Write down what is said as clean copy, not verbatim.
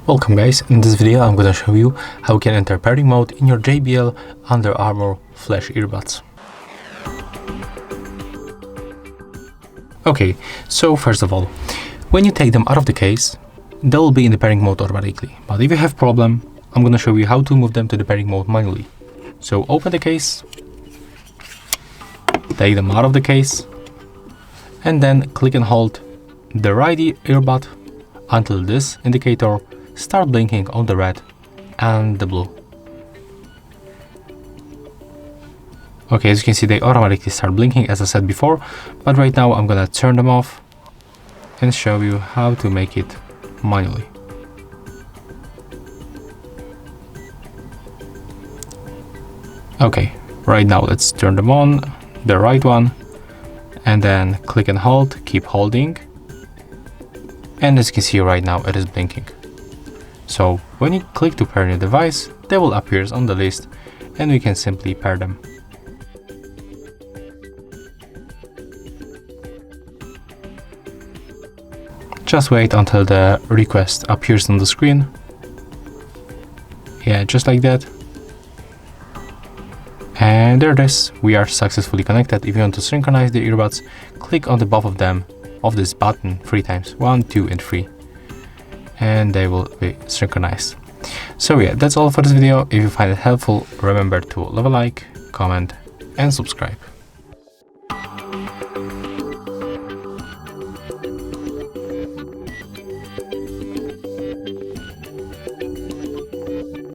Welcome guys, in this video I'm gonna show you how you can enter pairing mode in your JBL Under Armour Flash earbuds. Okay, so first of all, when you take them out of the case, they will be in the pairing mode automatically. But if you have problem, I'm gonna show you how to move them to the pairing mode manually. So open the case, take them out of the case, and then click and hold the right earbud until this indicator start blinking on the red and the blue. Okay, as you can see, they automatically start blinking as I said before, but right now I'm gonna turn them off and show you how to make it manually. Okay, right now let's turn them on, the right one, and then click and hold, keep holding, and as you can see right now it is blinking. So when you click to pair your device, they will appear on the list and we can simply pair them. Just wait until the request appears on the screen. Yeah, just like that. And there it is, we are successfully connected. If you want to synchronize the earbuds, click on the both of them of this button 3 times, 1, 2 and 3. And they will be synchronized. So yeah, that's all for this video. If you find it helpful, remember to leave a like, comment and subscribe.